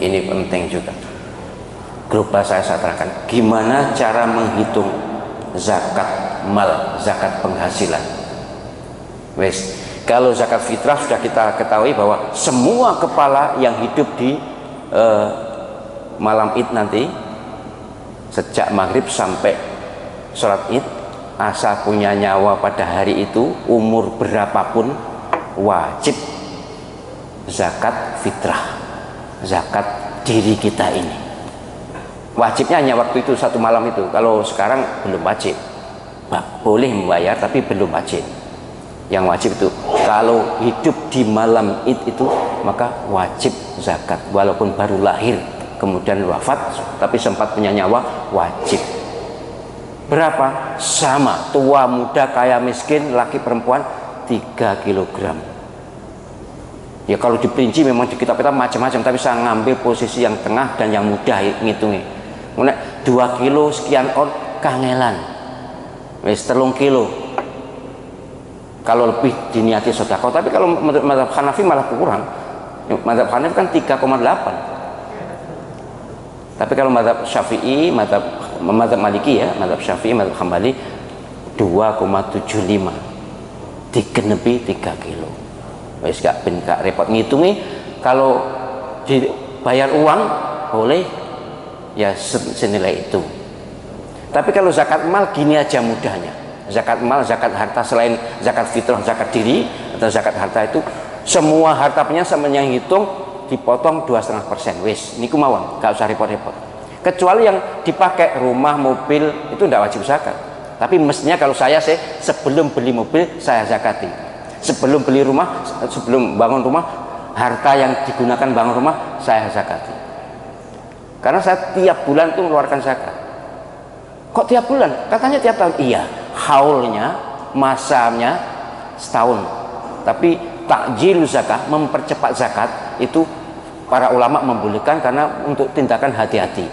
Ini penting juga. Global saya terangkan gimana cara menghitung zakat mal, zakat penghasilan. Wes, kalau zakat fitrah sudah kita ketahui bahwa semua kepala yang hidup di malam Id nanti, sejak maghrib sampai sholat Id, asal punya nyawa pada hari itu, umur berapapun, wajib zakat fitrah, zakat diri kita ini. Wajibnya hanya waktu itu, satu malam itu. Kalau sekarang belum wajib, boleh membayar tapi belum wajib. Yang wajib itu kalau hidup di malam Id itu, maka wajib zakat, walaupun baru lahir kemudian wafat tapi sempat punya nyawa, wajib. Berapa? Sama, tua muda kaya miskin, laki perempuan, 3 kilogram. Ya kalau diperinci memang di kitab kita macam-macam, tapi saya ngambil posisi yang tengah dan yang mudah ngitungnya. 2 kilo sekian on kangelan, wis 3 kilo kalau lebih diniati sedekah. Tapi kalau mazhab Hanafi malah kurang. Mazhab Hanafi kan 3,8. Tapi kalau mazhab Syafi'i, mazhab Maliki ya, mazhab Syafi'i, mazhab Hambali 2,75 digenepi 3 kilo. Wis gak repot ngitungi. Kalau dibayar uang boleh ya senilai itu. Tapi kalau zakat mal gini aja mudahnya. Zakat mal, zakat harta, selain zakat fitrah, zakat diri atau zakat harta itu, semua harta punya sama yang hitung dipotong 2,5%. Wis, niku mawon, gak usah repot-repot. Kecuali yang dipakai rumah, mobil itu tidak wajib zakat. Tapi mestinya kalau saya sebelum beli mobil saya zakati. Sebelum beli rumah, sebelum bangun rumah, harta yang digunakan bangun rumah saya zakati. Karena saya tiap bulan tuh mengeluarkan zakat. Kok tiap bulan? Katanya tiap tahun. Iya, haulnya, masanya setahun. Tapi takjil zakat, mempercepat zakat, itu para ulama membolehkan karena untuk tindakan hati-hati.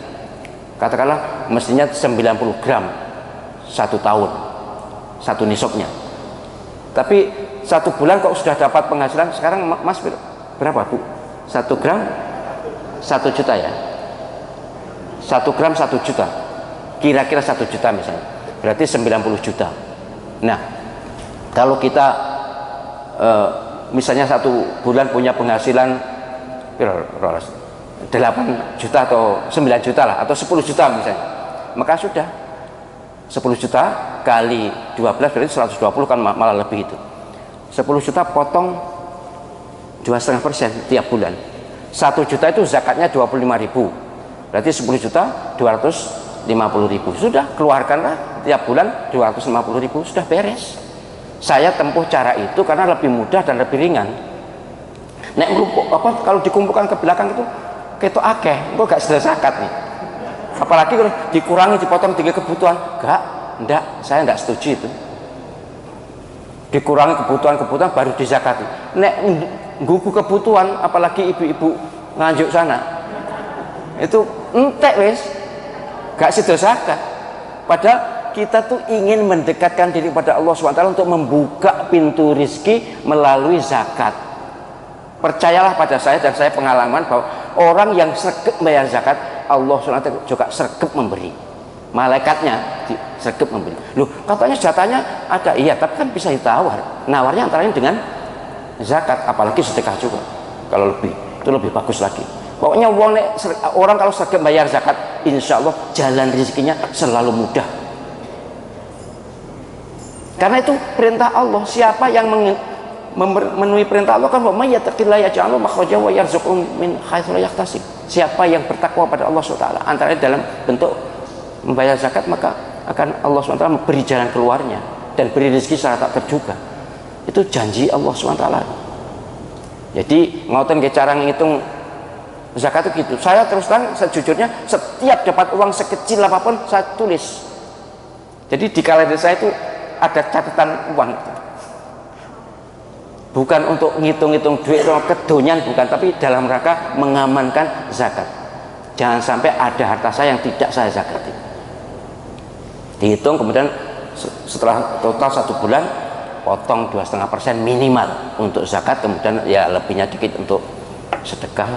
Katakanlah mestinya 90 gram 1 tahun, 1 nisabnya. Tapi 1 bulan kok sudah dapat penghasilan. Sekarang mas berapa bu? 1 gram 1 juta ya? 1 gram 1 juta, kira-kira 1 juta misalnya, berarti 90 juta. Nah, kalau kita misalnya 1 bulan punya penghasilan 8 juta atau 9 juta lah, atau 10 juta misalnya, maka sudah 10 juta kali 12 berarti 120, kan malah lebih itu. 10 juta potong 2,5% tiap bulan. 1 juta itu zakatnya 25.000. Berarti 10 juta 250.000. Sudah, keluarkanlah tiap bulan 250.000, sudah beres. Saya tempuh cara itu karena lebih mudah dan lebih ringan. Nek kalau dikumpulkan ke belakang itu ketok akeh, kok gak sudah zakat nih. Apalagi kalau dikurangi, dipotong 3 kebutuhan, enggak, saya enggak setuju itu. Dikurangi kebutuhan baru dizakati. Nek nggugu kebutuhan, apalagi ibu-ibu nganjuk sana, itu entek wis, gak sido zakat. Padahal kita tuh ingin mendekatkan diri pada Allah SWT untuk membuka pintu rizki melalui zakat. Percayalah pada saya, dan saya pengalaman bahwa orang yang sregep bayar zakat, Allah SWT juga sregep memberi. Malaikatnya sregep memberi. Loh, katanya jatahnya ada, iya, tapi kan bisa ditawar. Nawarnya antara lain dengan zakat, apalagi sedekah juga. Kalau lebih, itu lebih bagus lagi. Pokoknya orang kalau sregep bayar zakat, insya Allah jalan rezekinya selalu mudah. Karena itu perintah Allah. Siapa yang memenuhi perintah Allah, kan wa may yattaqillaha yaj'al lahu makhraja wa yarzuqhu min haitsu la yahtasib. Siapa yang bertakwa pada Allah SWT, antara dalam bentuk membayar zakat, maka akan Allah SWT memberi jalan keluarnya dan beri rezeki secara tak terduga. Itu janji Allah SWT. Jadi ngoten ke cara ngitung zakat itu gitu. Saya terus terang sejujurnya setiap dapat uang sekecil apapun saya tulis. Jadi di kalender saya itu ada catatan uang. Bukan untuk ngitung-ngitung duit atau kedonyan, bukan, tapi dalam rangka mengamankan zakat. Jangan sampai ada harta saya yang tidak saya zakati. Dihitung, kemudian setelah total 1 bulan potong 2,5% minimal untuk zakat, kemudian ya lebihnya dikit untuk sedekah.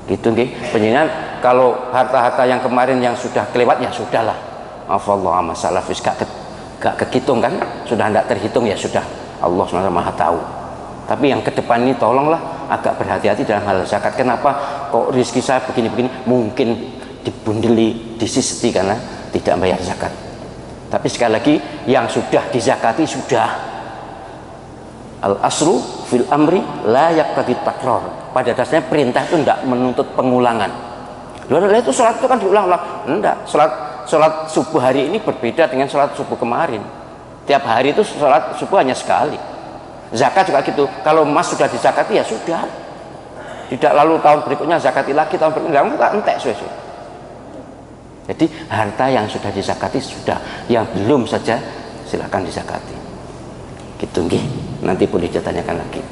Gitu nggih. Panjenengan kalau harta-harta yang kemarin yang sudah kelewat ya sudahlah. Afallahu amma salaf, gak kehitung kan, sudah tidak terhitung ya sudah, Allah SWT Maha tahu. Tapi yang ke depan ini tolonglah agak berhati-hati dalam hal zakat. Kenapa kok rezeki saya begini-begini, mungkin dibundeli, disisiti karena tidak bayar zakat. Tapi sekali lagi, yang sudah dizakati sudah. Al asru fil amri la yaqtadi takror. Pada dasarnya perintah itu tidak menuntut pengulangan. Lalu itu sholat itu kan diulang-ulang. Enggak, sholat subuh hari ini berbeda dengan sholat subuh kemarin. Tiap hari itu sholat subuh hanya sekali. Zakat juga gitu. Kalau emas sudah dizakati ya sudah. Tidak lalu tahun berikutnya zakati lagi, tahun berikutnya enggak entek suwe-suwe. Jadi harta yang sudah dizakati sudah, yang belum saja silakan dizakati. Gitu nggih. Nanti boleh ditanyakan lagi.